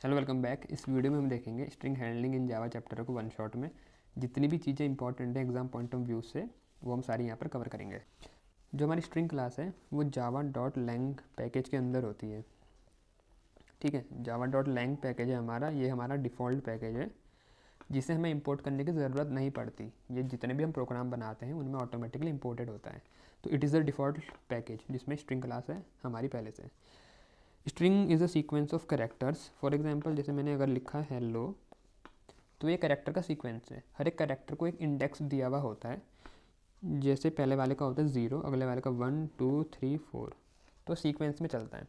Hello welcome back. इस video में हम देखेंगे string handling in Java chapter को वन शॉट में। जितनी भी चीज़ें इंपॉर्टेंट है एग्जाम पॉइंट ऑफ व्यू से वो हम सारी यहाँ पर कवर करेंगे। जो हमारी स्ट्रिंग क्लास है वो जावा डॉट लैंग पैकेज के अंदर होती है। ठीक है, जावा डॉट लैंग पैकेज है हमारा, ये हमारा डिफ़ॉल्ट पैकेज है जिसे हमें इंपोर्ट करने की ज़रूरत नहीं पड़ती। ये जितने भी हम प्रोग्राम बनाते हैं उनमें ऑटोमेटिकली इंपोर्टेड होता है। तो it is the default package जिसमें स्ट्रिंग क्लास है हमारी पहले से। String is a sequence of characters. For example जैसे मैंने अगर लिखा है हेलो, तो ये कैरेक्टर का सीक्वेंस है। हर एक कैरेक्टर को एक इंडेक्स दिया हुआ होता है। जैसे पहले वाले का होता है 0, अगले वाले का 1 2 3 4, तो सीक्वेंस में चलता है।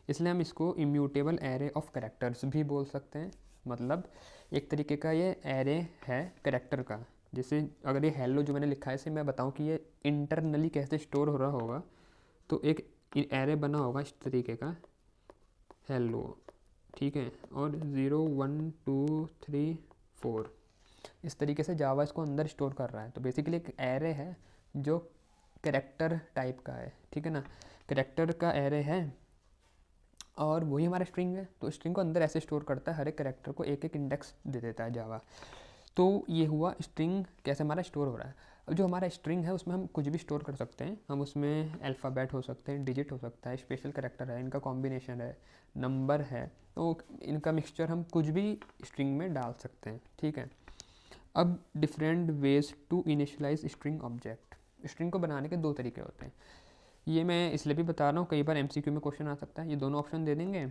इसलिए हम इसको इम्यूटेबल एरे ऑफ कैरेक्टर्स भी बोल सकते हैं। मतलब एक तरीके का ये एरे है कैरेक्टर का। जैसे अगर ये हेलो जो मैंने लिखा है इसे मैं बताऊँ कि ये इंटरनली कैसे स्टोर हो रहा होगा, तो एक एरे बना होगा इस तरीके का हेलो, ठीक है, और 0 1 2 3 4 इस तरीके से जावा इसको अंदर स्टोर कर रहा है। तो बेसिकली एक एरे है जो कैरेक्टर टाइप का है, ठीक है ना, कैरेक्टर का एरे है और वही हमारा स्ट्रिंग है। तो स्ट्रिंग को अंदर ऐसे स्टोर करता है, हर एक कैरेक्टर को एक एक इंडेक्स दे देता है जावा। तो ये हुआ स्ट्रिंग कैसे हमारा स्टोर हो रहा है। अब जो हमारा स्ट्रिंग है उसमें हम कुछ भी स्टोर कर सकते हैं। हम उसमें अल्फ़ाबेट हो सकते हैं, डिजिट हो सकता है, स्पेशल कैरेक्टर है, इनका कॉम्बिनेशन है, नंबर है, तो इनका मिक्सचर हम कुछ भी स्ट्रिंग में डाल सकते हैं। ठीक है, अब different ways to initialise string object. String को बनाने के दो तरीके होते हैं। ये मैं इसलिए भी बता रहा हूँ, कई बार एमसीक्यू में क्वेश्चन आ सकता है। ये दोनों ऑप्शन दे देंगे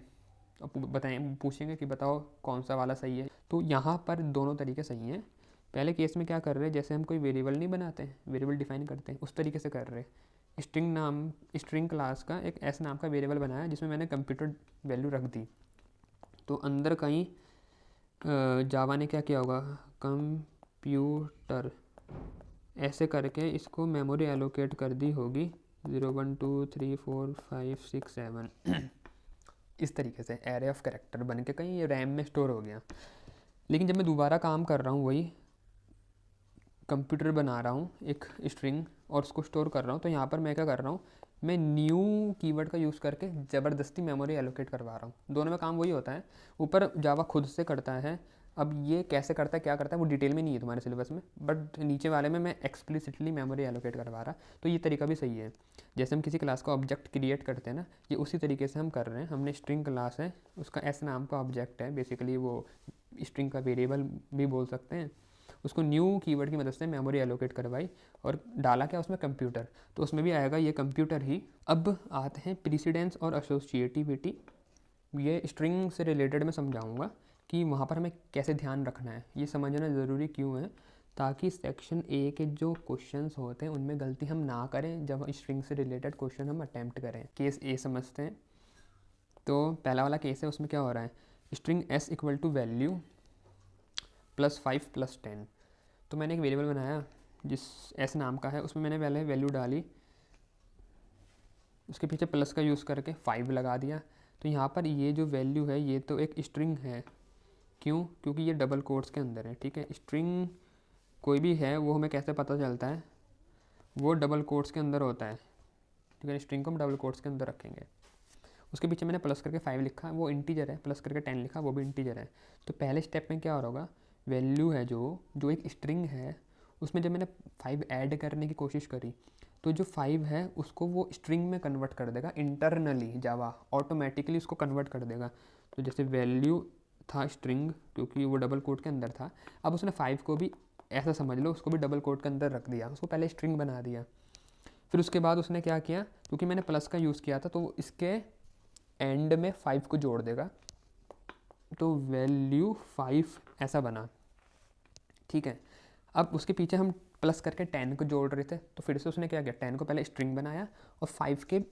और बताएं, पूछेंगे कि बताओ कौन सा वाला सही है। तो यहाँ पर दोनों तरीके सही हैं। पहले केस में क्या कर रहे हैं, जैसे हम कोई वेरिएबल नहीं बनाते हैं, वेरिएबल डिफाइन करते हैं, उस तरीके से कर रहे हैं। स्ट्रिंग क्लास का एक एस नाम का वेरिएबल बनाया जिसमें मैंने कंप्यूटर वैल्यू रख दी। तो अंदर कहीं जावा ने क्या किया होगा, कंप्यूटर ऐसे करके इसको मेमोरी एलोकेट कर दी होगी 0 1 2 3 4 5 6 7 इस तरीके से एरे ऑफ कैरेक्टर बन के कहीं रैम में स्टोर हो गया। लेकिन जब मैं दोबारा काम कर रहा हूँ, वही कंप्यूटर बना रहा हूँ एक स्ट्रिंग और उसको स्टोर कर रहा हूँ, तो यहाँ पर मैं क्या कर रहा हूँ, मैं न्यू कीवर्ड का यूज़ करके ज़बरदस्ती मेमोरी एलोकेट करवा रहा हूँ। दोनों में काम वही होता है, ऊपर जावा खुद से करता है। अब ये कैसे करता है, क्या करता है, वो डिटेल में नहीं है तुम्हारे सिलेबस में, बट नीचे वाले में मैं एक्सप्लिसिटली मेमोरी एलोकेट करवा रहा। तो ये तरीका भी सही है। जैसे हम किसी क्लास का ऑब्जेक्ट क्रिएट करते हैं ना, ये उसी तरीके से हम कर रहे हैं। हमने स्ट्रिंग क्लास है, उसका एस नाम का ऑब्जेक्ट है, बेसिकली वो स्ट्रिंग का वेरिएबल भी बोल सकते हैं। उसको न्यू कीवर्ड की मदद से मेमोरी एलोकेट करवाई और डाला क्या उसमें, कंप्यूटर, तो उसमें भी आएगा ये कंप्यूटर ही। अब आते हैं प्रीसिडेंस और एसोसिएटिविटी। ये स्ट्रिंग से रिलेटेड मैं समझाऊंगा कि वहाँ पर हमें कैसे ध्यान रखना है, ये समझना ज़रूरी क्यों है, ताकि सेक्शन ए के जो क्वेश्चंस होते हैं उनमें गलती हम ना करें जब स्ट्रिंग से रिलेटेड क्वेश्चन हम अटैम्प्ट करें। केस ए समझते हैं। तो पहला वाला केस है, उसमें क्या हो रहा है, string S equal to value +5 +10। तो मैंने एक वेरिएबल बनाया जिस एस नाम का है, उसमें मैंने पहले वैल्यू डाली, उसके पीछे प्लस का यूज़ करके 5 लगा दिया। तो यहाँ पर ये जो वैल्यू है ये तो एक स्ट्रिंग है। क्यों, क्योंकि ये डबल कोट्स के अंदर है। ठीक है, स्ट्रिंग कोई भी है वो हमें कैसे पता चलता है, वो डबल कोट्स के अंदर होता है। ठीक है, स्ट्रिंग को हम डबल कोट्स के अंदर रखेंगे। उसके पीछे मैंने प्लस करके 5 लिखा, वो इंटीजर है, प्लस करके 10 लिखा, वो भी इंटीजर है। तो पहले स्टेप में क्या हो रहा होगा, वैल्यू है जो एक स्ट्रिंग है, उसमें जब मैंने 5 ऐड करने की कोशिश करी, तो जो 5 है उसको वो स्ट्रिंग में कन्वर्ट कर देगा इंटरनली। जावा ऑटोमेटिकली उसको कन्वर्ट कर देगा। तो जैसे वैल्यू था स्ट्रिंग, क्योंकि वो डबल कोट के अंदर था, अब उसने 5 को भी ऐसा समझ लो, उसको भी डबल कोट के अंदर रख दिया, उसको पहले स्ट्रिंग बना दिया। फिर उसके बाद उसने क्या किया, क्योंकि मैंने प्लस का यूज़ किया था तो इसके एंड में 5 को जोड़ देगा, तो वैल्यू 5 ऐसा बना। ठीक है, अब उसके पीछे हम प्लस करके 10 को जोड़ रहे थे, तो फिर से उसने क्या किया, 10 को पहले स्ट्रिंग बनाया और 5 के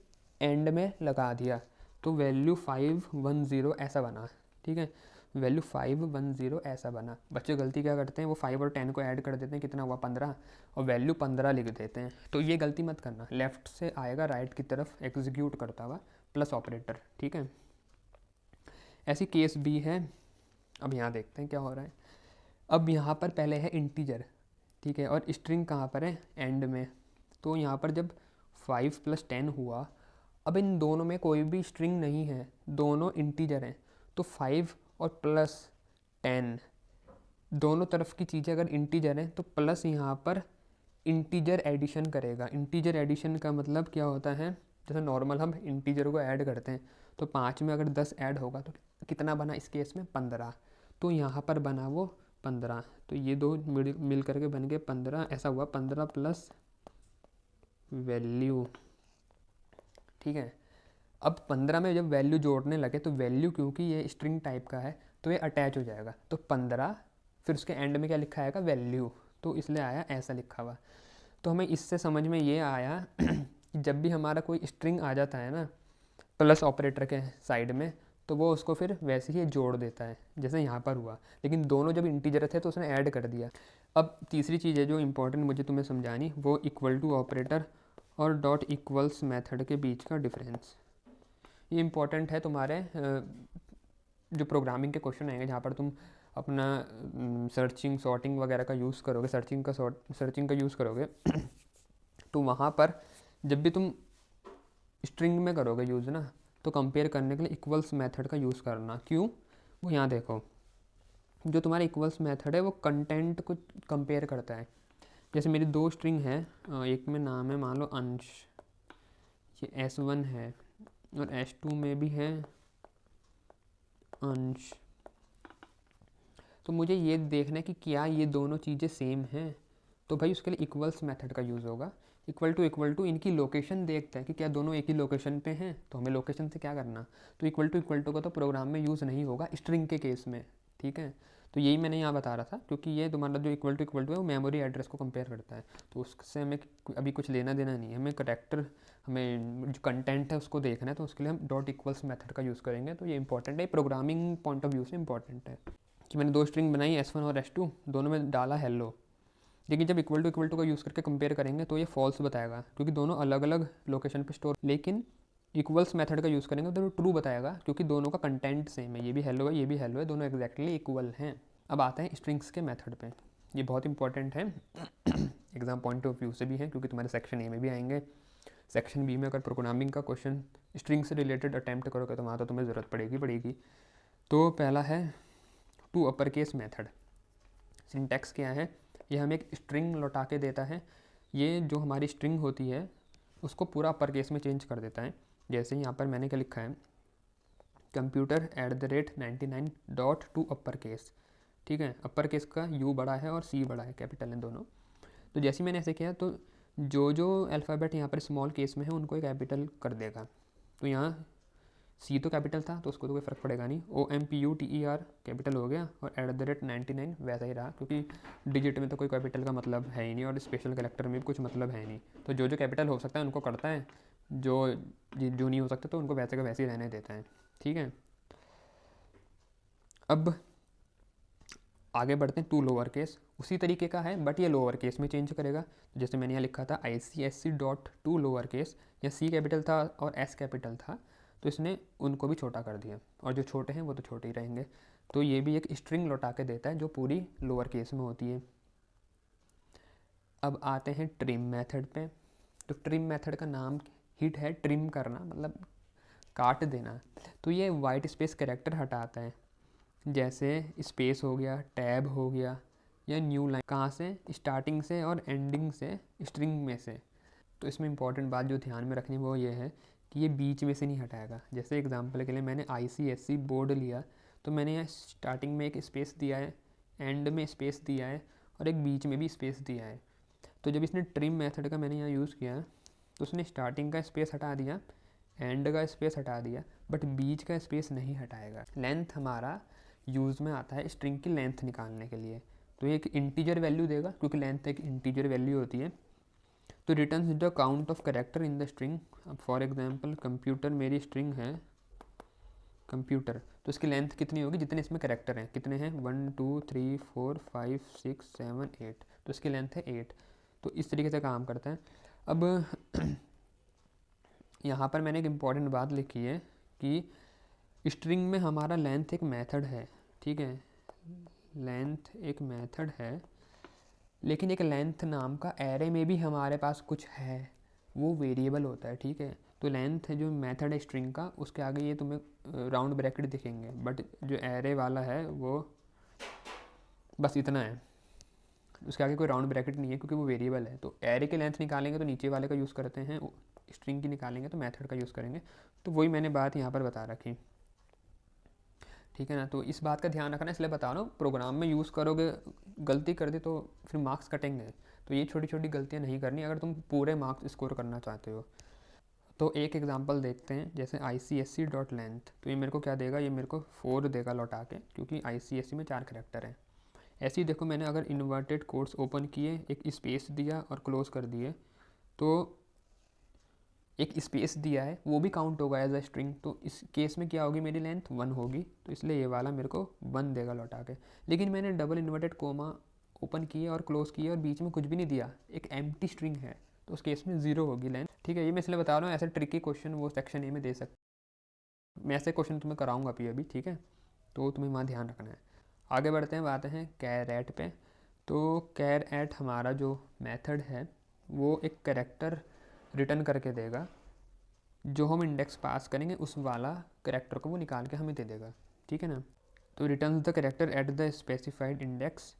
एंड में लगा दिया, तो वैल्यू 510 ऐसा बना। ठीक है, वैल्यू 510 ऐसा बना। बच्चे गलती क्या करते हैं, वो 5 और 10 को ऐड कर देते हैं, कितना हुआ 15, और वैल्यू 15 लिख देते हैं। तो ये गलती मत करना, लेफ़्ट से आएगा राइट की तरफ एग्जीक्यूट करता हुआ प्लस ऑपरेटर। ठीक है, ऐसी केस भी है। अब यहाँ देखते हैं क्या हो रहा है। अब यहाँ पर पहले है इंटीजर, ठीक है, और स्ट्रिंग कहाँ पर है, एंड में। तो यहाँ पर जब 5 + 10 हुआ, अब इन दोनों में कोई भी स्ट्रिंग नहीं है, दोनों इंटीजर हैं, तो 5 और +10, दोनों तरफ की चीज़ें अगर इंटीजर हैं तो प्लस यहाँ पर इंटीजर एडिशन करेगा। इंटीजर एडिशन का मतलब क्या होता है, जैसे नॉर्मल हम इंटीजर को ऐड करते हैं तो 5 में अगर 10 ऐड होगा तो कितना बना इस केस में 15, तो यहाँ पर बना वो 15, तो ये दो मिल करके बन गए 15, ऐसा हुआ 15 प्लस वैल्यू। ठीक है, अब 15 में जब वैल्यू जोड़ने लगे तो वैल्यू क्योंकि ये स्ट्रिंग टाइप का है तो ये अटैच हो जाएगा, तो 15 फिर उसके एंड में क्या लिखा आएगा वैल्यू, तो इसलिए आया ऐसा लिखा हुआ। तो हमें इससे समझ में ये आया कि जब भी हमारा कोई स्ट्रिंग आ जाता है ना प्लस ऑपरेटर के साइड में, तो वो उसको फिर वैसे ही जोड़ देता है जैसे यहाँ पर हुआ, लेकिन दोनों जब इंटीजर थे तो उसने ऐड कर दिया। अब तीसरी चीज़ है जो इम्पोर्टेंट मुझे तुम्हें समझानी, वो इक्वल टू ऑपरेटर और डॉट इक्वल्स मेथड के बीच का डिफरेंस। ये इम्पोर्टेंट है तुम्हारे जो प्रोग्रामिंग के क्वेश्चन आएंगे जहाँ पर तुम अपना सर्चिंग सॉर्टिंग वगैरह का यूज़ करोगे, सर्चिंग का यूज़ करोगे तो वहाँ पर जब भी तुम स्ट्रिंग में करोगे यूज़ ना, तो कंपेयर करने के लिए इक्वल्स मेथड का यूज़ करना। क्यों, वो यहाँ देखो, जो तुम्हारा इक्वल्स मेथड है वो कंटेंट को कंपेयर करता है। जैसे मेरी दो स्ट्रिंग है, एक में नाम है मान लो अंश, ये S1 है और S2 में भी है अंश, तो मुझे ये देखना है कि क्या ये दोनों चीज़ें सेम हैं, तो भाई उसके लिए इक्वल्स मेथड का यूज़ होगा। इक्वल टू इनकी लोकेशन देखता है कि क्या दोनों एक ही लोकेशन पे हैं, तो हमें लोकेशन से क्या करना, तो इक्वल टू का तो प्रोग्राम में यूज़ नहीं होगा स्ट्रिंग के केस में। ठीक है, तो यही मैंने यहाँ बता रहा था, क्योंकि ये तुम्हारा जो इक्वल टू है वो मेमोरी एड्रेस को कंपेयर करता है, तो उससे हमें अभी कुछ लेना देना नहीं है, हमें करेक्टर, हमें जो कंटेंट है उसको देखना है, तो उसके लिए हम डॉट इक्वल्स मेथड का यूज़ करेंगे। तो ये इंपॉर्टेंट है, प्रोग्रामिंग पॉइंट ऑफ व्यू से इंपॉर्टेंट है कि मैंने दो स्ट्रिंग बनाई S1 और S2, दोनों में डाला हेलो, लेकिन जब इक्वल टू का यूज़ करके कंपेयर करेंगे तो ये फॉल्स बताएगा क्योंकि दोनों अलग अलग लोकेशन पे स्टोर, लेकिन इक्वल्स मेथड का यूज़ करेंगे तो ट्रू बताएगा क्योंकि दोनों का कंटेंट सेम है, ये भी हेलो है ये भी हेलो है, दोनों एग्जैक्टली इक्वल हैं। अब आते हैं स्ट्रिंग्स के मेथड पे, ये बहुत इंपॉर्टेंट है एग्जाम पॉइंट ऑफ व्यू से भी है क्योंकि तुम्हारे सेक्शन ए में भी आएंगे, सेक्शन बी में अगर प्रोग्रामिंग का क्वेश्चन स्ट्रिंग से रिलेटेड अटैम्प्ट करोगे तो वहाँ तो तुम्हें ज़रूरत पड़ेगी। तो पहला है to upper case method. Syntax क्या है, ये हमें एक स्ट्रिंग लौटा के देता है, ये जो हमारी स्ट्रिंग होती है उसको पूरा अपर केस में चेंज कर देता है। जैसे यहाँ पर मैंने क्या लिखा है, computer@99 dot to upper case. ठीक है, अपर केस का U बड़ा है और C बड़ा है, कैपिटल है दोनों। तो जैसे ही मैंने ऐसे किया तो जो अल्फ़ाबेट यहाँ पर स्मॉल केस में है उनको एक कैपिटल कर देगा, तो यहाँ C तो कैपिटल था तो उसको तो कोई फ़र्क पड़ेगा नहीं, OMPUTER कैपिटल हो गया और @99 वैसा ही रहा क्योंकि डिजिट में तो कोई कैपिटल का मतलब है ही नहीं और स्पेशल कैरेक्टर में भी कुछ मतलब है नहीं, तो जो कैपिटल हो सकता है उनको करता है, जो नहीं हो सकता तो उनको वैसे का वैसे ही रहने देता है। ठीक है, अब आगे बढ़ते हैं टू लोअर केस, उसी तरीके का है बट ये लोअर केस में चेंज करेगा। जैसे मैंने यहाँ लिखा था ICSC dot to lower case, या C कैपिटल था और S कैपिटल था तो इसने उनको भी छोटा कर दिया और जो छोटे हैं वो तो छोटे ही रहेंगे। तो ये भी एक स्ट्रिंग लौटा के देता है जो पूरी लोअर केस में होती है। अब आते हैं ट्रिम मेथड पे, तो ट्रिम मेथड का नाम हिट है ट्रिम करना, मतलब काट देना। तो ये वाइट स्पेस कैरेक्टर हटाता है, जैसे स्पेस हो गया, टैब हो गया या न्यू लाइन, कहाँ से, स्टार्टिंग से और एंडिंग से, स्ट्रिंग में से। तो इसमें इंपॉर्टेंट बात जो ध्यान में रखनी वो ये है कि ये बीच में से नहीं हटाएगा। जैसे एग्जांपल के लिए मैंने ICSC बोर्ड लिया तो मैंने यहाँ स्टार्टिंग में एक स्पेस दिया है, एंड में स्पेस दिया है और एक बीच में भी स्पेस दिया है। तो जब इसने ट्रिम मेथड का मैंने यहाँ यूज़ किया तो उसने स्टार्टिंग का स्पेस हटा दिया, एंड का स्पेस हटा दिया, बट बीच का स्पेस नहीं हटाएगा। लेंथ हमारा यूज़ में आता है स्ट्रिंग की लेंथ निकालने के लिए, तो ये एक इंटीजर वैल्यू देगा क्योंकि लेंथ एक इंटीजर वैल्यू होती है। तो return the count of character in the string. अब फॉर एग्जांपल कंप्यूटर मेरी स्ट्रिंग है कंप्यूटर, तो इसकी लेंथ कितनी होगी, जितने इसमें कैरेक्टर हैं, कितने हैं 1 2 3 4 5 6 7 8, तो इसकी लेंथ है 8। तो इस तरीके से काम करता है। अब यहाँ पर मैंने एक इम्पॉर्टेंट बात लिखी है कि स्ट्रिंग में हमारा लेंथ एक मेथड है। ठीक है, लेंथ एक मेथड है, लेकिन एक लेंथ नाम का एरे में भी हमारे पास कुछ है, वो वेरिएबल होता है। ठीक है, तो लेंथ है जो मेथड है स्ट्रिंग का, उसके आगे ये तुम्हें राउंड ब्रैकेट दिखेंगे, बट जो एरे वाला है वो बस इतना है, उसके आगे कोई राउंड ब्रैकेट नहीं है क्योंकि वो वेरिएबल है। तो एरे की लेंथ निकालेंगे तो नीचे वाले का यूज़ करते हैं, स्ट्रिंग की निकालेंगे तो मेथड का यूज़ करेंगे। तो वही मैंने बात यहाँ पर बता रखी, ठीक है ना। तो इस बात का ध्यान रखना, इसलिए बता रहा हूँ, प्रोग्राम में यूज़ करोगे, गलती कर दी तो फिर मार्क्स कटेंगे। तो ये छोटी छोटी गलतियाँ नहीं करनी अगर तुम पूरे मार्क्स स्कोर करना चाहते हो। तो एक एग्जांपल देखते हैं, जैसे ICSE.length, तो ये मेरे को क्या देगा, ये मेरे को 4 देगा लौटा के, क्योंकि ICSE में 4 करैक्टर हैं। ऐसे ही देखो, मैंने अगर इन्वर्टेड कोट्स ओपन किए, एक स्पेस दिया और क्लोज कर दिए, तो एक स्पेस दिया है वो भी काउंट होगा एज अ स्ट्रिंग। तो इस केस में क्या होगी, मेरी लेंथ 1 होगी, तो इसलिए ये वाला मेरे को 1 देगा लौटा के। लेकिन मैंने डबल इन्वर्टेड कोमा ओपन किए और क्लोज किए और बीच में कुछ भी नहीं दिया, एक एम्प्टी स्ट्रिंग है, तो उस केस में 0 होगी लेंथ, ठीक है। ये मैं इसलिए बता रहा हूँ, ऐसे ट्रिकी क्वेश्चन वो सेक्शन ए में दे सकते, मैं ऐसे क्वेश्चन तुम्हें कराऊंगा अभी, ठीक है। तो तुम्हें वहाँ ध्यान रखना है। आगे बढ़ते हैं, आते हैं कैर पे। तो कैर हमारा जो मेथड है वो एक कैरेक्टर रिटर्न करके देगा, जो हम इंडेक्स पास करेंगे उस वाला कैरेक्टर को वो निकाल के हमें दे देगा, ठीक है ना। तो return the character at the specified index.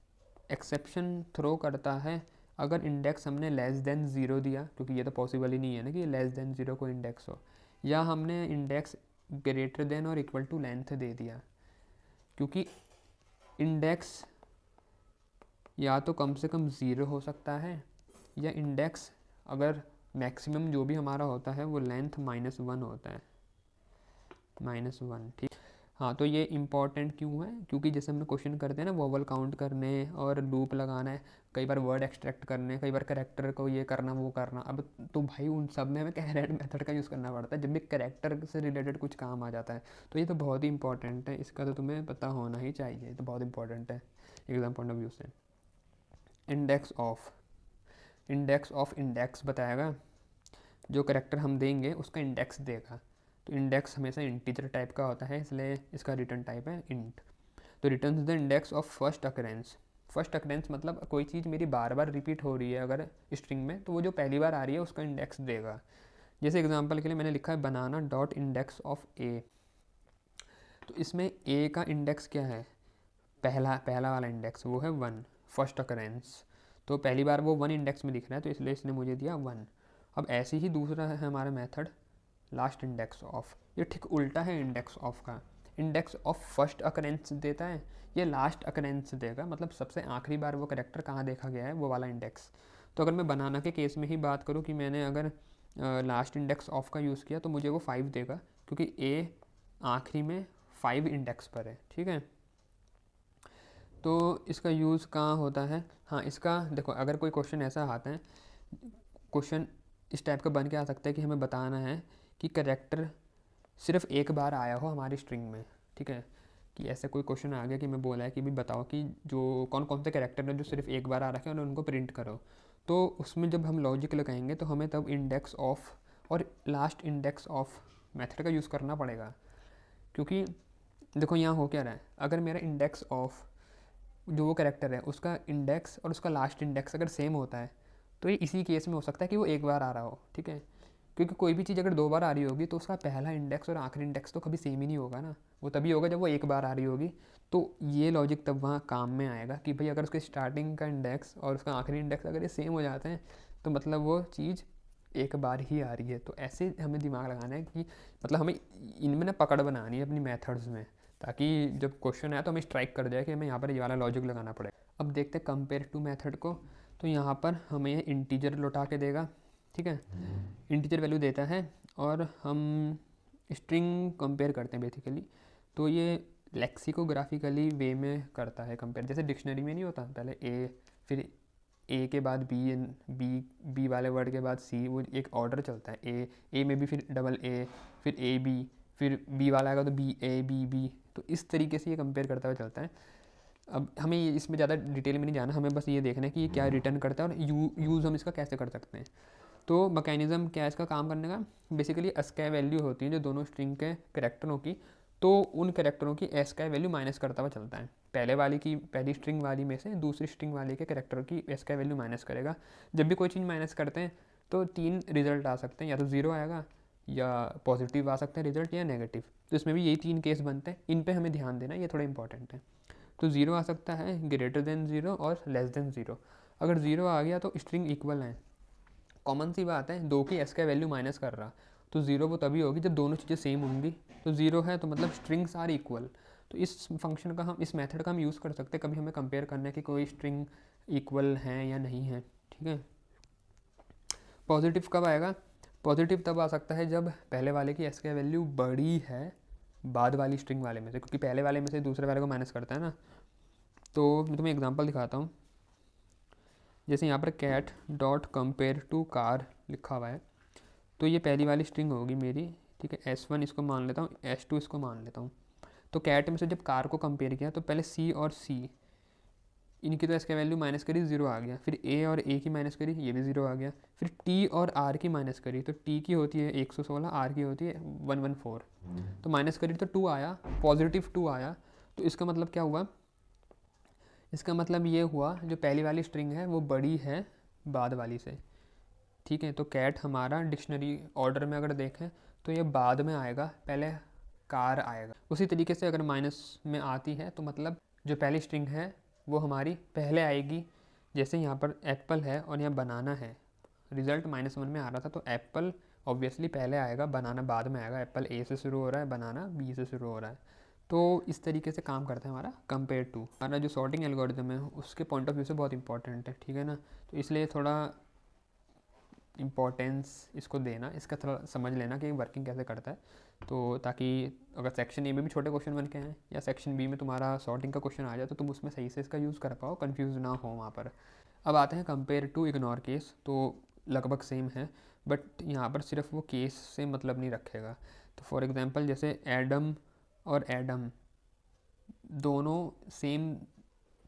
Exception throw करता है अगर इंडेक्स हमने लेस देन 0 दिया, क्योंकि ये तो पॉसिबल ही नहीं है ना कि लेस देन 0 को इंडेक्स हो, या हमने इंडेक्स ग्रेटर देन और इक्वल टू लेंथ दे दिया, क्योंकि इंडेक्स या तो कम से कम 0 हो सकता है, या इंडेक्स अगर मैक्सिमम जो भी हमारा होता है वो लेंथ -1 होता है, -1, ठीक। हाँ, तो ये इंपॉर्टेंट क्यों है, क्योंकि जैसे हमने क्वेश्चन करते हैं ना, वोवल काउंट करने और लूप लगाना है, कई बार वर्ड एक्सट्रैक्ट करने, कई बार कैरेक्टर को ये करना वो करना, अब तो भाई उन सब में हमें कैरेट मेथड का यूज़ करना पड़ता है जब भी कैरेक्टर से रिलेटेड कुछ काम आ जाता है। तो ये तो बहुत ही इंपॉर्टेंट है, इसका तो तुम्हें पता होना ही चाहिए, तो बहुत इंपॉर्टेंट है एग्जाम पॉइंट ऑफ व्यू से। इंडेक्स ऑफ इंडेक्स बताएगा, जो कैरेक्टर हम देंगे उसका इंडेक्स देगा। तो इंडेक्स हमेशा इंटीजर टाइप का होता है, इसलिए इसका रिटर्न टाइप है इंट। तो return the index of first occurrence. First occurrence मतलब कोई चीज़ मेरी बार बार रिपीट हो रही है अगर स्ट्रिंग में, तो वो जो पहली बार आ रही है उसका इंडेक्स देगा। जैसे एग्जांपल के लिए मैंने लिखा है बनाना डॉट इंडेक्स ऑफ ए, तो इसमें ए का इंडेक्स क्या है, पहला वाला इंडेक्स वो है 1, फर्स्ट अकरेंस, तो पहली बार वो 1 इंडेक्स में दिख रहा है, तो इसलिए इसने मुझे दिया 1। अब ऐसे ही दूसरा है हमारा मेथड लास्ट इंडेक्स ऑफ, ये ठीक उल्टा है इंडेक्स ऑफ का। इंडेक्स ऑफ फर्स्ट अकरेंस देता है, ये लास्ट अकरेंस देगा, मतलब सबसे आखिरी बार वो कैरेक्टर कहाँ देखा गया है वो वाला इंडेक्स। तो अगर मैं बनाना के केस में ही बात करूँ कि मैंने अगर लास्ट इंडेक्स ऑफ का यूज़ किया तो मुझे वो 5 देगा, क्योंकि ए आखिरी में 5 इंडेक्स पर है, ठीक है। तो इसका यूज़ कहाँ होता है, हाँ इसका देखो, अगर कोई क्वेश्चन ऐसा आता है, क्वेश्चन इस टाइप का बन के आ सकता है कि हमें बताना है कि कैरेक्टर सिर्फ एक बार आया हो हमारी स्ट्रिंग में, ठीक है। कि ऐसा कोई क्वेश्चन आ गया कि मैं बोला है कि भी बताओ कि जो कौन कौन से कैरेक्टर हैं जो सिर्फ एक बार आ रखे हैं और उनको प्रिंट करो। तो उसमें जब हम लॉजिक लगाएंगे तो हमें तब इंडेक्स ऑफ और लास्ट इंडेक्स ऑफ मेथड का यूज़ करना पड़ेगा, क्योंकि देखो यहाँ हो क्या रहा है, अगर मेरा इंडेक्स ऑफ जो वो कैरेक्टर है उसका इंडेक्स और उसका लास्ट इंडेक्स अगर सेम होता है, तो ये इसी केस में हो सकता है कि वो एक बार आ रहा हो, ठीक है। क्योंकि कोई भी चीज़ अगर 2 बार आ रही होगी तो उसका पहला इंडेक्स और आखिरी इंडेक्स तो कभी सेम ही नहीं होगा ना, वो तभी होगा जब वो एक बार आ रही होगी। तो ये लॉजिक तब वहाँ काम में आएगा कि भाई अगर उसके स्टार्टिंग का इंडेक्स और उसका आखिरी इंडेक्स अगर ये सेम हो जाते हैं तो मतलब वो चीज़ एक बार ही आ रही है। तो ऐसे हमें दिमाग लगाना है कि मतलब हमें इनमें ना पकड़ बनानी है अपनी मेथड्स में, ताकि जब क्वेश्चन आए तो हमें स्ट्राइक कर जाए कि हमें यहाँ पर ये वाला लॉजिक लगाना पड़ेगा। अब देखते हैं कंपेयर टू मेथड को, तो यहाँ पर हमें इंटीजर लौटा के देगा, ठीक है। इंटीजर वैल्यू देता है और हम स्ट्रिंग कंपेयर करते हैं बेसिकली। तो ये लेक्सिकोग्राफिकली वे में करता है कंपेयर, जैसे डिक्शनरी में नहीं होता पहले ए, फिर ए के बाद बी, बी वाले वर्ड के बाद सी, वो एक ऑर्डर चलता है, ए में भी फिर डबल ए, फिर ए बी, फिर बी वाला आएगा तो बी ए बी बी, तो इस तरीके से ये कंपेयर करता हुआ चलता है। अब हमें इसमें ज़्यादा डिटेल में नहीं जाना, हमें बस ये देखना है कि ये क्या रिटर्न करता है और यूज़ हम इसका कैसे कर सकते हैं। तो मैकेनिज़्म क्या है इसका काम करने का, बेसिकली एस्काई वैल्यू होती है जो दोनों स्ट्रिंग के कैरेक्टरों की, तो उन कैरेक्टरों की एस्काई वैल्यू माइनस करता हुआ चलता है। पहली स्ट्रिंग वाली में से दूसरी स्ट्रिंग वाली के कैरेक्टर की एस्काई वैल्यू माइनस करेगा। जब भी कोई चीज़ माइनस करते हैं तो 3 रिजल्ट आ सकते हैं, या तो 0 आएगा, या पॉजिटिव आ सकता है रिजल्ट या नेगेटिव। तो इसमें भी यही 3 केस बनते हैं, इन पे हमें ध्यान देना, ये थोड़ा इंपॉर्टेंट है। तो 0 आ सकता है, ग्रेटर देन 0 और लेस देन 0। अगर 0 आ गया तो स्ट्रिंग इक्वल है। कॉमन सी बात है, 2 की एस का वैल्यू माइनस कर रहा, तो 0 वो तभी होगी जब दोनों चीज़ें सेम होंगी। तो 0 है तो मतलब स्ट्रिंग्स आर इक्वल। तो इस फंक्शन का हम, इस मेथड का हम यूज़ कर सकते हैं कभी हमें कंपेयर करने की कोई स्ट्रिंग इक्वल है या नहीं है, ठीक है। पॉजिटिव कब आएगा? पॉजिटिव तब आ सकता है जब पहले वाले की एस का वैल्यू बड़ी है बाद वाली स्ट्रिंग वाले में से, क्योंकि पहले वाले में से दूसरे वाले को माइनस करता है ना। तो मैं तुम्हें एग्जांपल दिखाता हूँ। जैसे यहाँ पर cat dot compare to car लिखा हुआ है, तो ये पहली वाली स्ट्रिंग होगी मेरी, ठीक है। S1 इसको मान लेता हूँ, S2 इसको मान लेता हूँ। तो कैट में से जब कार को कंपेयर किया तो पहले C और C, इनकी तो इसका वैल्यू माइनस करी, 0 आ गया। फिर A और A की माइनस करी, ये भी 0 आ गया। फिर T और R की माइनस करी, तो T की होती है 116, R की होती है 114, तो माइनस करी तो 2 आया, पॉजिटिव 2 आया। तो इसका मतलब क्या हुआ? इसका मतलब ये हुआ जो पहली वाली स्ट्रिंग है वो बड़ी है बाद वाली से, ठीक है। तो कैट हमारा डिक्शनरी ऑर्डर में अगर देखें तो ये बाद में आएगा, पहले कार आएगा। उसी तरीके से अगर माइनस में आती है तो मतलब जो पहली स्ट्रिंग है वो हमारी पहले आएगी। जैसे यहाँ पर एप्पल है और यहाँ बनाना है, रिजल्ट -1 में आ रहा था, तो एप्पल ऑब्वियसली पहले आएगा, बनाना बाद में आएगा। एप्पल A से शुरू हो रहा है, बनाना B से शुरू हो रहा है। तो इस तरीके से काम करता है हमारा कंपेयर टू। हमारा जो सॉर्टिंग एल्गोरिथम है उसके पॉइंट ऑफ व्यू से बहुत इंपॉर्टेंट है, ठीक है ना। तो इसलिए थोड़ा इम्पोर्टेंस इसको देना, इसका थोड़ा समझ लेना कि वर्किंग कैसे करता है। तो ताकि अगर सेक्शन ए में भी छोटे क्वेश्चन बन के हैं या सेक्शन बी में तुम्हारा सॉर्टिंग का क्वेश्चन आ जाए तो तुम उसमें सही से इसका यूज़ कर पाओ, कंफ्यूज ना हो वहाँ पर। अब आते हैं कंपेयर टू इग्नोर केस, तो लगभग सेम है, बट यहाँ पर सिर्फ वो केस से मतलब नहीं रखेगा। तो फॉर एग्जांपल जैसे एडम और एडम दोनों सेम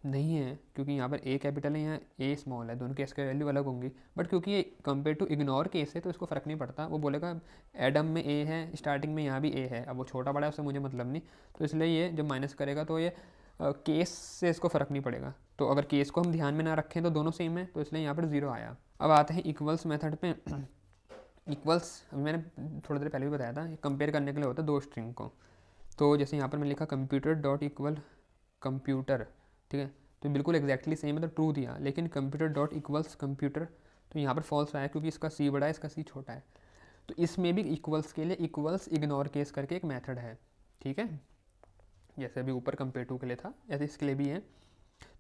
नहीं है, क्योंकि यहाँ पर ए कैपिटल है, यहाँ ए स्मॉल है, दोनों की एस की वैल्यू अलग होंगी। बट क्योंकि ये कंपेयर टू इग्नोर केस है तो इसको फ़र्क नहीं पड़ता, वो बोलेगा एडम में ए है स्टार्टिंग में, यहाँ भी ए है, अब वो छोटा बड़ा है उससे मुझे मतलब नहीं। तो इसलिए ये जब माइनस करेगा तो ये केस से इसको फ़र्क नहीं पड़ेगा। तो अगर केस को हम ध्यान में ना रखें तो दोनों सेम है, तो इसलिए यहाँ पर 0 आया। अब आते हैं इक्वल्स मेथड पे। इक्वल्स मैंने थोड़ी देर पहले भी बताया था, कंपेयर करने के लिए होता है 2 स्ट्रिंग को। तो जैसे यहाँ पर मैंने लिखा कंप्यूटर डॉट इक्वल कंप्यूटर, ठीक है, तो बिल्कुल एग्जैक्टली सेम है तो ट्रू दिया, लेकिन कंप्यूटर डॉट इक्वल्स कंप्यूटर तो यहाँ पर फॉल्स आया क्योंकि इसका C बड़ा है, इसका C छोटा है। तो इसमें भी इक्वल्स के लिए इक्वल्स इग्नोर केस करके एक मेथड है, ठीक है। जैसे अभी ऊपर कंपेयर टू के लिए था, ऐसे इसके लिए भी है।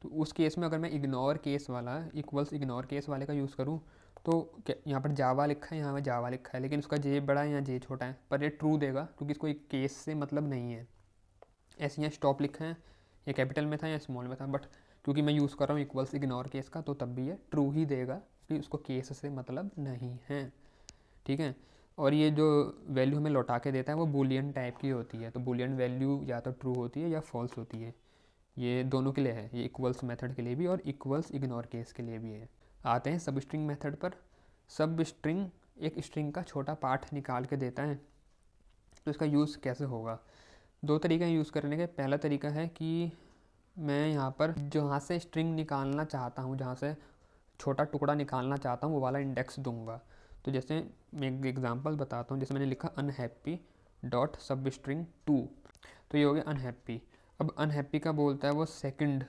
तो उस केस में अगर मैं इग्नोर केस वाला, इक्वल्स इग्नोर केस वाले का यूज़ करूँ तो यहाँ पर जावा लिखा है, यहाँ पर जावा लिखा है, लेकिन उसका जे बड़ा है, यहाँ जे छोटा है, पर ये ट्रू देगा क्योंकि इसको एक केस से मतलब नहीं है। ऐसे यहाँ स्टॉप लिखा है, ये कैपिटल में था या स्मॉल में था, बट क्योंकि मैं यूज़ कर रहा हूँ इक्वल्स इग्नोर केस का, तो तब भी ये ट्रू ही देगा कि उसको केस से मतलब नहीं है, ठीक है। और ये जो वैल्यू हमें लौटा के देता है वो बूलियन टाइप की होती है, तो बूलियन वैल्यू या तो ट्रू होती है या फॉल्स होती है। ये दोनों के लिए है, ये इक्वल्स मेथड के लिए भी और इक्वल्स इग्नोर केस के लिए भी है। आते हैं सब स्ट्रिंग मेथड पर। सब स्ट्रिंग एक स्ट्रिंग का छोटा पार्ट निकाल के देता है, तो इसका यूज़ कैसे होगा? 2 तरीके हैं यूज़ करने के। पहला तरीका है कि मैं यहाँ पर जहाँ से स्ट्रिंग निकालना चाहता हूँ, जहाँ से छोटा टुकड़ा निकालना चाहता हूँ वो वाला इंडेक्स दूंगा। तो जैसे मैं एक एग्जांपल बताता हूँ, जैसे मैंने लिखा अनहैप्पी डॉट सब स्ट्रिंग 2, तो ये हो गया अनहैप्पी। अब अनहैप्पी का बोलता है वो सेकंड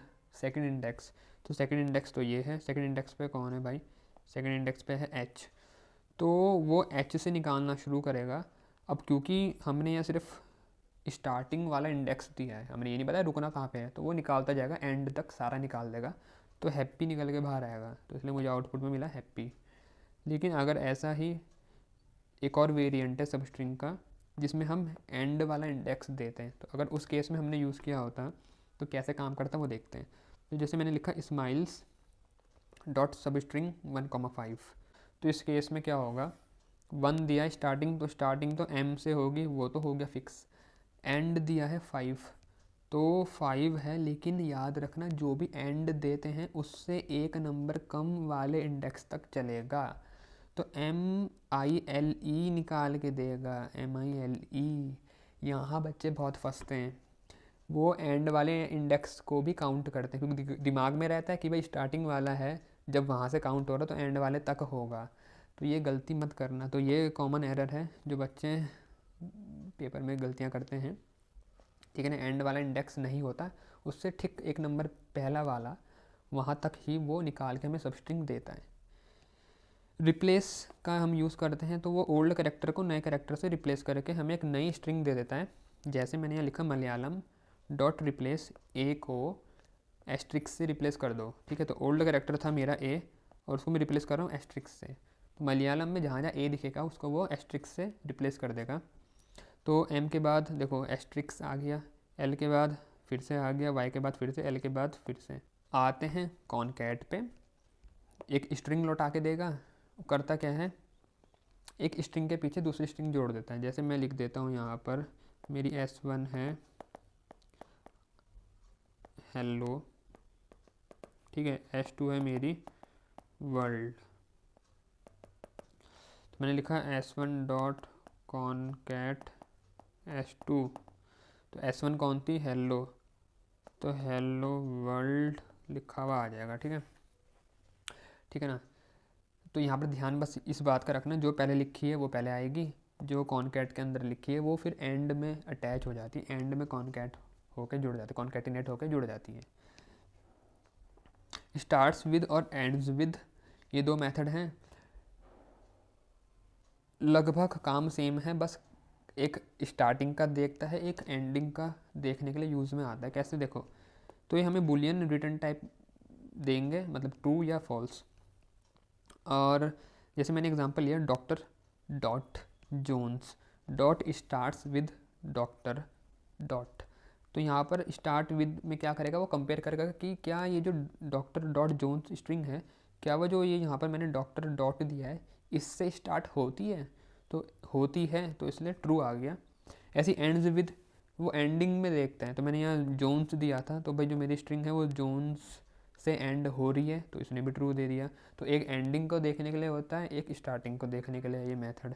इंडेक्स, तो सेकंड इंडेक्स तो ये है। सेकंड इंडेक्स पे कौन है भाई? सेकंड इंडेक्स पे है H, तो वो H से निकालना शुरू करेगा। अब क्योंकि हमने यहाँ सिर्फ स्टार्टिंग वाला इंडेक्स दिया है, हमें ये नहीं पता रुकना कहाँ पे है, तो वो निकालता जाएगा, एंड तक सारा निकाल देगा, तो हैप्पी निकल के बाहर आएगा, तो इसलिए मुझे आउटपुट में मिला हैप्पी। लेकिन अगर ऐसा ही एक और वेरिएंट है सब स्ट्रिंग का जिसमें हम एंड वाला इंडेक्स देते हैं, तो अगर उस केस में हमने यूज़ किया होता तो कैसे काम करता वो देखते हैं। तो जैसे मैंने लिखा स्माइल्स डॉट सब स्ट्रिंग 1,5, तो इस केस में क्या होगा, 1 दिया स्टार्टिंग, तो स्टार्टिंग तो M से होगी, वो तो हो गया फिक्स। एंड दिया है 5, तो 5 है, लेकिन याद रखना जो भी एंड देते हैं उससे एक नंबर कम वाले इंडेक्स तक चलेगा। तो MILE निकाल के देगा, MILE। यहाँ बच्चे बहुत फंसते हैं, वो एंड वाले इंडेक्स को भी काउंट करते हैं क्योंकि दिमाग में रहता है कि भाई स्टार्टिंग वाला है, जब वहाँ से काउंट हो रहा तो एंड वाले तक होगा। तो ये गलती मत करना। तो ये कॉमन एरर है जो बच्चे पेपर में गलतियाँ करते हैं, ठीक है ना। एंड वाला इंडेक्स नहीं होता, उससे ठीक एक नंबर पहला वाला वहाँ तक ही वो निकाल के हमें सब स्ट्रिंग देता है। रिप्लेस का हम यूज़ करते हैं तो वो ओल्ड कैरेक्टर को नए कैरेक्टर से रिप्लेस करके हमें एक नई स्ट्रिंग दे देता है। जैसे मैंने यहाँ लिखा मलयालम डॉट रिप्लेस ए को एस्ट्रिक्स से रिप्लेस कर दो, ठीक है। तो ओल्ड कैरेक्टर था मेरा ए और उसको मैं रिप्लेस कर रहा हूँ एस्ट्रिक्स से। तो मलयालम में जहाँ जहाँ ए दिखेगा उसको वो एस्ट्रिक्स से रिप्लेस कर देगा। तो एम के बाद देखो एस्ट्रिक्स आ गया, एल के बाद फिर से आ गया, वाई के बाद फिर से, एल के बाद फिर से। आते हैं कॉनकैट पे, एक स्ट्रिंग लौटा के देगा। करता क्या है, एक स्ट्रिंग के पीछे दूसरी स्ट्रिंग जोड़ देता है। जैसे मैं लिख देता हूँ यहाँ पर मेरी S1 है हेलो, ठीक है, S2 है मेरी वर्ल्ड। तो मैंने लिखा S1 डॉट कॉनकैट S2, तो S1 कौन थी, हेलो, तो हेलो वर्ल्ड लिखा हुआ आ जाएगा, ठीक है, ठीक है ना। तो यहाँ पर ध्यान बस इस बात का रखना, जो पहले लिखी है वो पहले आएगी, जो कॉनकैट के अंदर लिखी है वो फिर एंड में अटैच हो जाती है, एंड में कॉनकैट होके जुड़ जाती है, कॉनकैटिनेट होके जुड़ जाती है। स्टार्ट्स विद और एंड्स विद, ये दो मेथड हैं, लगभग काम सेम है, बस एक स्टार्टिंग का देखता है, एक एंडिंग का देखने के लिए यूज़ में आता है। कैसे देखो, तो ये हमें बुलियन रिटर्न टाइप देंगे, मतलब ट्रू या फॉल्स। और जैसे मैंने एग्जांपल लिया doctor dot Jones dot starts with doctor dot, तो यहाँ पर स्टार्ट विद में क्या करेगा, वो कंपेयर करेगा कि क्या ये जो डॉक्टर डॉट जोन्स स्ट्रिंग है, क्या वो जो ये यहाँ पर मैंने डॉक्टर डॉट दिया है इससे स्टार्ट होती है, तो होती है, तो इसलिए ट्रू आ गया। ऐसी एंड्स विद, वो एंडिंग में देखते हैं। तो मैंने यहाँ जोन्स दिया था, तो भाई जो मेरी स्ट्रिंग है वो जोन्स से एंड हो रही है, तो इसने भी ट्रू दे दिया। तो एक एंडिंग को देखने के लिए होता है, एक स्टार्टिंग को देखने के लिए ये मेथड,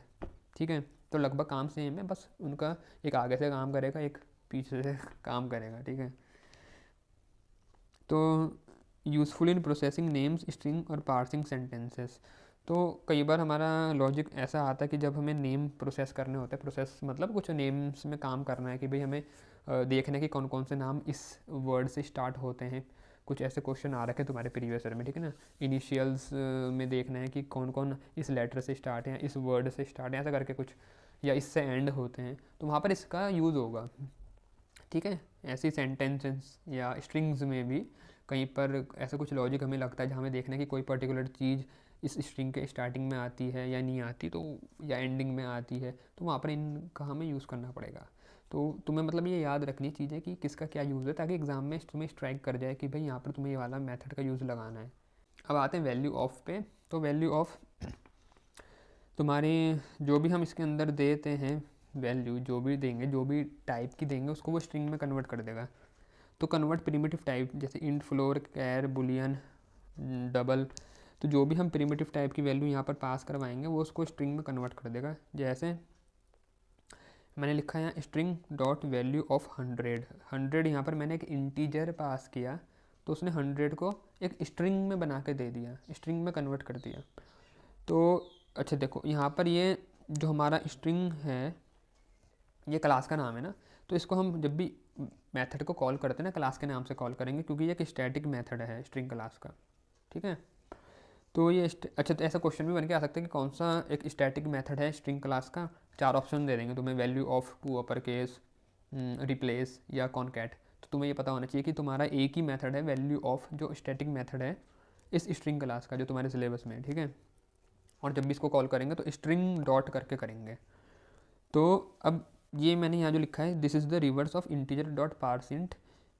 ठीक है। तो लगभग काम सेम है, बस उनका एक आगे से काम करेगा, एक पीछे से काम करेगा, ठीक है। तो useful in processing names string और पार्सिंग सेंटेंसेस। तो कई बार हमारा लॉजिक ऐसा आता है कि जब हमें नेम प्रोसेस करने होते हैं, प्रोसेस मतलब कुछ नेम्स में काम करना है कि भाई हमें देखना है कि कौन कौन से नाम इस वर्ड से स्टार्ट होते हैं। कुछ ऐसे क्वेश्चन आ रखे तुम्हारे प्रीवियस ईयर में, ठीक है ना। इनिशियल्स में देखना है कि कौन कौन इस लेटर से स्टार्ट है, इस वर्ड से स्टार्ट है, ऐसा करके कुछ, या इससे एंड होते हैं, तो वहाँ पर इसका यूज़ होगा, ठीक है। ऐसी सेंटेंसेस या स्ट्रिंग्स में भी कहीं पर ऐसा कुछ लॉजिक हमें लगता है जहाँ हमें देखना है कि कोई पर्टिकुलर चीज़ इस स्ट्रिंग के स्टार्टिंग में आती है या नहीं आती, तो या एंडिंग में आती है, तो वहाँ पर इनका हमें यूज़ करना पड़ेगा। तो तुम्हें मतलब ये याद रखनी चीज़ें कि किसका क्या यूज़ है, ताकि एग्ज़ाम में तुम्हें स्ट्राइक कर जाए कि भाई यहाँ पर तुम्हें ये वाला मेथड का यूज़ लगाना है। अब आते हैं वैल्यू ऑफ पे। तो वैल्यू ऑफ तुम्हारे जो भी हम इसके अंदर देते हैं वैल्यू, जो भी देंगे, जो भी टाइप की देंगे उसको वो स्ट्रिंग में कन्वर्ट कर देगा। तो कन्वर्ट प्रिमिटिव टाइप, जैसे इंट, फ्लोर, कैर, बुलियन, डबल, तो जो भी हम प्रिमिटिव टाइप की वैल्यू यहाँ पर पास करवाएंगे वो उसको स्ट्रिंग में कन्वर्ट कर देगा। जैसे मैंने लिखा है स्ट्रिंग डॉट वैल्यू ऑफ 100, 100 यहाँ पर मैंने एक इंटीजर पास किया, तो उसने 100 को एक स्ट्रिंग में बना के दे दिया, स्ट्रिंग में कन्वर्ट कर दिया। तो अच्छा देखो यहाँ पर ये जो हमारा स्ट्रिंग है ये क्लास का नाम है ना, तो इसको हम जब भी मेथड को कॉल करते हैं ना क्लास के नाम से कॉल करेंगे, क्योंकि ये एक स्टैटिक मेथड है स्ट्रिंग क्लास का, ठीक है। तो ये अच्छा, तो ऐसा क्वेश्चन भी बन के आ सकता है कि कौन सा एक स्टैटिक मेथड है स्ट्रिंग क्लास का। 4 ऑप्शन दे देंगे तुम्हें, value of, to upper case, replace या कॉनकैट। तो तुम्हें ये पता होना चाहिए कि तुम्हारा एक ही मेथड है वैल्यू ऑफ, जो स्टैटिक मेथड है इस स्ट्रिंग क्लास का जो तुम्हारे सिलेबस में है, ठीक है। और जब भी इसको कॉल करेंगे तो स्ट्रिंग डॉट करके करेंगे। तो अब ये मैंने यहाँ जो लिखा है this is the reverse of integer dot parseInt,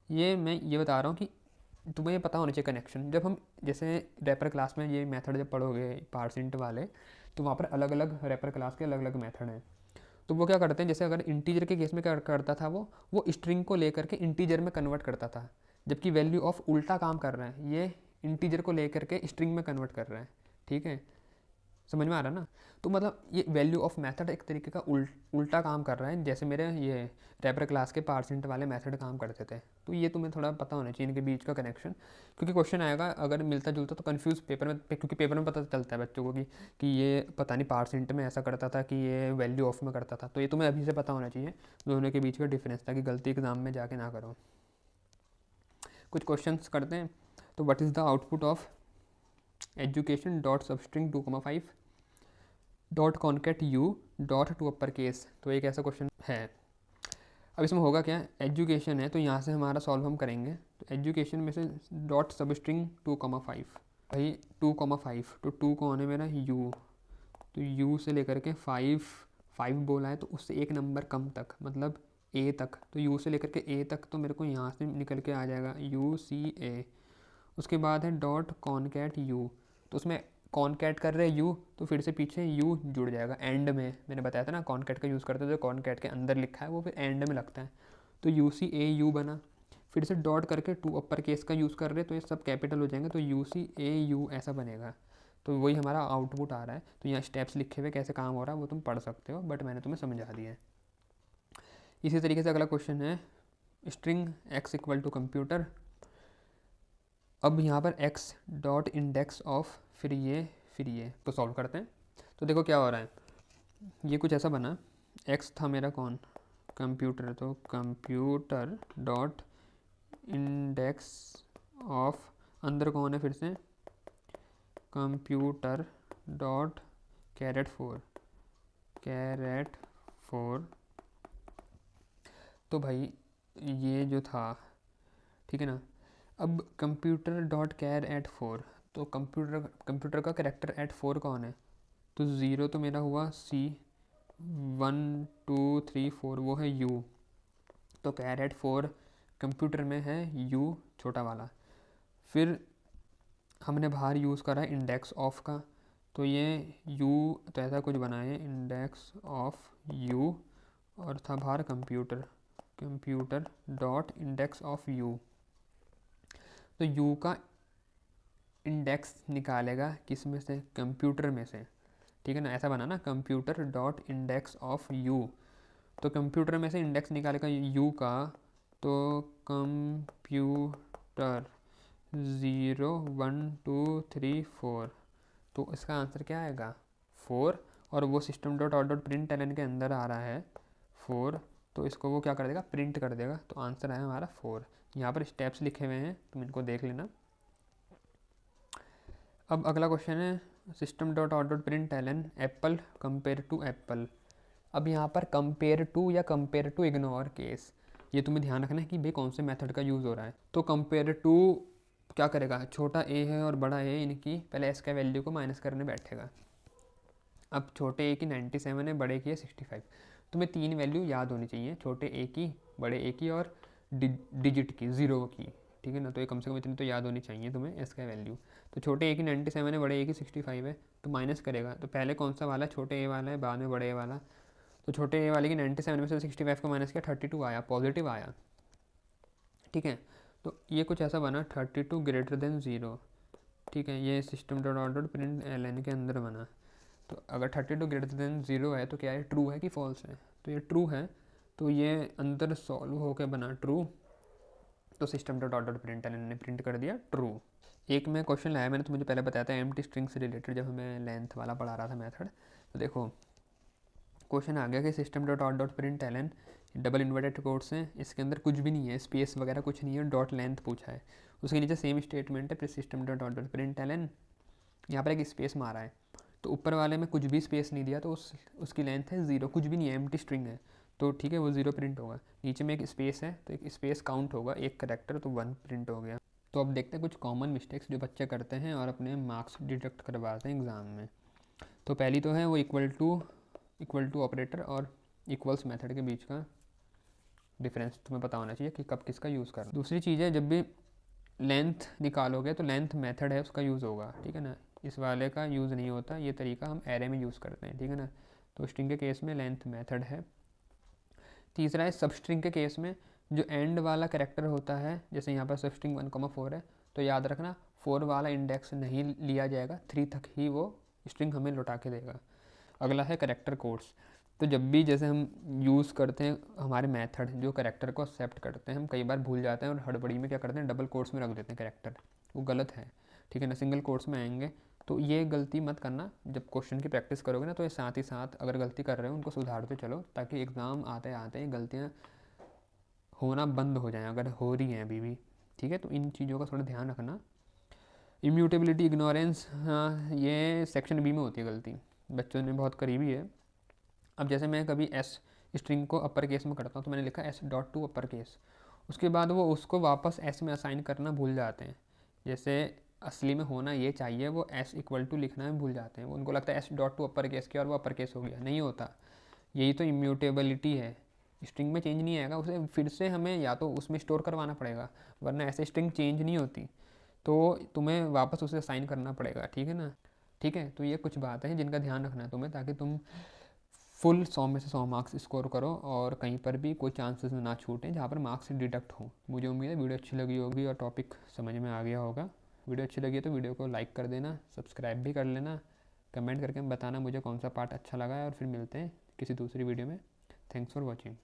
ये मैं ये बता रहा हूँ कि तुम्हें ये पता होना चाहिए कनेक्शन। जब हम जैसे रैपर क्लास में ये मेथड जब पढ़ोगे पार्सिंट वाले, तो वहाँ पर अलग अलग रैपर क्लास के अलग अलग मेथड हैं। तो वो क्या करते हैं, जैसे अगर इंटीजर के केस में क्या करता था वो स्ट्रिंग को लेकर के इंटीजर में कन्वर्ट करता था, जबकि वैल्यू ऑफ उल्टा काम कर रहा है, ये इंटीजर को लेकर के स्ट्रिंग में कन्वर्ट कर रहा है, ठीक है। समझ में आ रहा है ना। तो मतलब ये वैल्यू ऑफ मेथड एक तरीके का उल्टा काम कर रहा है, जैसे मेरे ये रैपर क्लास के पार्सेंट वाले मेथड काम करते थे। तो ये तुम्हें थोड़ा पता होना चाहिए इनके बीच का कनेक्शन, क्योंकि क्वेश्चन आएगा अगर मिलता जुलता तो कन्फ्यूज़ पेपर में, क्योंकि पेपर में पता चलता है बच्चों को कि ये पता नहीं पार्सेंट में ऐसा करता था कि ये वैल्यू ऑफ में करता था। तो ये तुम्हें अभी से पता होना चाहिए दोनों के बीच का डिफरेंस, ताकि गलती एग्जाम में जाके ना करो। कुछ क्वेश्चंस करते हैं। तो what is the output of education dot substring 2,5 dot concat U dot to upper case. तो एक ऐसा क्वेश्चन है। अब इसमें होगा क्या, एजुकेशन है तो यहाँ से हमारा सॉल्व हम करेंगे। तो एजुकेशन में से डॉट सबस्ट्रिंग 2,5, भाई 2,5 तो 2 कौन है मेरा, यू। तो यू से लेकर के 5 बोला है तो उससे एक नंबर कम तक, मतलब ए तक। तो यू से लेकर के ए तक तो मेरे को यहाँ से निकल के आ जाएगा UCA। उसके बाद है डॉट कॉनकैट यू, तो उसमें कॉनकैट कर रहे यू तो फिर से पीछे यू जुड़ जाएगा एंड में। मैंने बताया था ना कॉनकैट का यूज़ करते थे, कॉनकैट के अंदर लिखा है वो फिर एंड में लगता है। तो UCA बना, फिर से डॉट करके 2 अपर केस का यूज़ कर रहे तो ये सब कैपिटल हो जाएंगे, तो UCA ऐसा बनेगा। तो वही हमारा आउटपुट आ रहा है। तो यहाँ स्टेप्स लिखे हुए कैसे काम हो रहा है वो तुम पढ़ सकते हो, बट मैंने तुम्हें समझा दिया है। इसी तरीके से अगला क्वेश्चन है string x equal to computer. अब यहाँ पर x डॉट इंडेक्स ऑफ फिर ये तो सॉल्व करते हैं। तो देखो क्या हो रहा है, ये कुछ ऐसा बना, x था मेरा कौन, कंप्यूटर। तो कंप्यूटर डॉट इंडेक्स ऑफ अंदर कौन है, फिर से कंप्यूटर डॉट कैरेट 4। तो भाई ये जो था, ठीक है ना। अब कंप्यूटर डॉट कैर एट 4, तो कंप्यूटर का कैरेक्टर एट 4 कौन है, तो 0 तो मेरा हुआ C, 1 2 3 4 वो है U। तो कैर एट 4 कंप्यूटर में है U छोटा वाला। फिर हमने बाहर यूज़ करा है इंडेक्स ऑफ का, तो ये U तो ऐसा कुछ बना है इंडेक्स ऑफ U, और था बाहर computer dot index of U। तो U का इंडेक्स निकालेगा किस में से, कंप्यूटर में से, ठीक है ना। ऐसा बना ना computer dot index of U। तो कंप्यूटर में से इंडेक्स निकालेगा U का, तो कंप्यूटर 0 1 2 3 4। तो इसका आंसर क्या आएगा 4, और वो system dot out dot print L N के अंदर आ रहा है 4, तो इसको वो क्या कर देगा, प्रिंट कर देगा। तो आंसर आया हमारा 4। यहाँ पर स्टेप्स लिखे हुए हैं, तुम इनको देख लेना। अब अगला क्वेश्चन है system dot out dot print L N apple compare to apple. अब यहाँ पर कंपेयर टू या कंपेयर टू इग्नोर केस, ये तुम्हें ध्यान रखना है कि भाई कौन से मेथड का यूज़ हो रहा है। तो कंपेयर टू क्या करेगा, छोटा a है और बड़ा a, इनकी पहले s का वैल्यू को माइनस करने बैठेगा। अब छोटे a की 97 है, बड़े की है 65। तुम्हें 3 वैल्यू याद होनी चाहिए, छोटे a की, बड़े a की और डिजिट की, 0 की, ठीक है ना। तो ये कम से कम इतनी तो याद होनी चाहिए तुम्हें s का वैल्यू। तो छोटे a की 97 है, बड़े a की 65 है, तो माइनस करेगा। तो पहले कौन सा वाला, छोटे a वाला है, बाद में बड़े a वाला। तो छोटे a वाले की 97 में से 65 को माइनस किया, 32 आया, पॉजिटिव आया, ठीक है। तो ये कुछ ऐसा बना 32 ग्रेटर देन 0, ठीक है। ये system dot out dot print L N के अंदर बना। तो अगर 32 ग्रेटर देन 0 है तो क्या है, ट्रू है कि फॉल्स है, तो ये ट्रू है। तो ये अंदर सॉल्व होकर बना ट्रू, तो system dot out dot print L N ने प्रिंट कर दिया ट्रू। एक में क्वेश्चन लाया मैंने, तो मुझे पहले बताया था एम्प्टी स्ट्रिंग से रिलेटेड, जब हमें लेंथ वाला पढ़ा रहा था मेथड। तो देखो क्वेश्चन आ गया कि system dot out dot print L N double inverted quotes हैं, इसके अंदर कुछ भी नहीं है, स्पेस वगैरह कुछ नहीं है, डॉट लेंथ पूछा है। उसके नीचे सेम स्टेटमेंट है, फिर system dot out dot print L N, यहाँ पर एक स्पेस मारा है। तो ऊपर वाले में कुछ भी स्पेस नहीं दिया, तो उसकी लेंथ है 0, कुछ भी नहीं है, एम्प्टी स्ट्रिंग है, तो ठीक है वो 0 प्रिंट होगा। नीचे में एक स्पेस है, तो एक स्पेस काउंट होगा, एक करेक्टर, तो 1 प्रिंट हो गया। तो अब देखते हैं कुछ कॉमन मिस्टेक्स जो बच्चे करते हैं और अपने मार्क्स डिडक्ट करवाते हैं एग्ज़ाम में। तो पहली तो है वो इक्वल टू ऑपरेटर और इक्वल्स मेथड के बीच का डिफरेंस तुम्हें पता होना चाहिए कि कब किसका यूज़ करना। दूसरी चीज़ है, जब भी लेंथ निकालोगे तो लेंथ मेथड है उसका यूज़ होगा, ठीक है ना। इस वाले का यूज़ नहीं होता, ये तरीका हम एरे में यूज़ करते हैं, ठीक है ना। तो स्ट्रिंग के केस में लेंथ मेथड है। तीसरा है सब स्ट्रिंग के केस में जो एंड वाला कैरेक्टर होता है, जैसे यहाँ पर सब स्ट्रिंग 1,4 है, तो याद रखना 4 वाला इंडेक्स नहीं लिया जाएगा, 3 तक ही वो स्ट्रिंग हमें लौटा के देगा। अगला है करेक्टर कोड्स। तो जब भी जैसे हम यूज़ करते हैं हमारे मेथड जो करेक्टर को एक्सेप्ट करते हैं, हम कई बार भूल जाते हैं और हड़बड़ी में क्या करते हैं डबल कोट्स में रख देते हैं करेक्टर, वो गलत है, ठीक है ना, सिंगल कोट्स में आएंगे। तो ये गलती मत करना, जब क्वेश्चन की प्रैक्टिस करोगे ना तो ये साथ ही साथ अगर गलती कर रहे हो उनको सुधारते चलो, ताकि एग्ज़ाम आते आते गलतियाँ होना बंद हो जाएं अगर हो रही हैं अभी भी, ठीक है। तो इन चीज़ों का थोड़ा ध्यान रखना। इम्यूटेबिलिटी इग्नोरेंस, हाँ ये सेक्शन बी में होती है गलती, बच्चों ने बहुत करीबी है। अब जैसे मैं कभी एस स्ट्रिंग को अपर केस में करता हूँ तो मैंने लिखा S dot to upper case, उसके बाद वो उसको वापस एस में असाइन करना भूल जाते हैं। जैसे असली में होना ये चाहिए वो एस इक्वल टू लिखना में भूल जाते हैं, उनको लगता है S dot to upper case किया और वो अपर केस हो गया, नहीं होता। यही तो इम्यूटेबिलिटी है, स्ट्रिंग में चेंज नहीं आएगा, उसे फिर से हमें या तो उसमें स्टोर करवाना पड़ेगा, वरना ऐसे स्ट्रिंग चेंज नहीं होती, तो तुम्हें वापस उसे असाइन करना पड़ेगा, ठीक है ना। ठीक है, तो ये कुछ बातें हैं जिनका ध्यान रखना है तुम्हें, ताकि तुम फुल 100 में से 100 मार्क्स स्कोर करो और कहीं पर भी कोई चांसेस ना छूटें जहाँ पर मार्क्स डिडक्ट हो। मुझे उम्मीद है वीडियो अच्छी लगी होगी और टॉपिक समझ में आ गया होगा। वीडियो अच्छी लगी है तो वीडियो को लाइक कर देना, सब्सक्राइब भी कर लेना, कमेंट करके बताना मुझे कौन सा पार्ट अच्छा लगा है, और फिर मिलते हैं किसी दूसरी वीडियो में। Thanks for watching.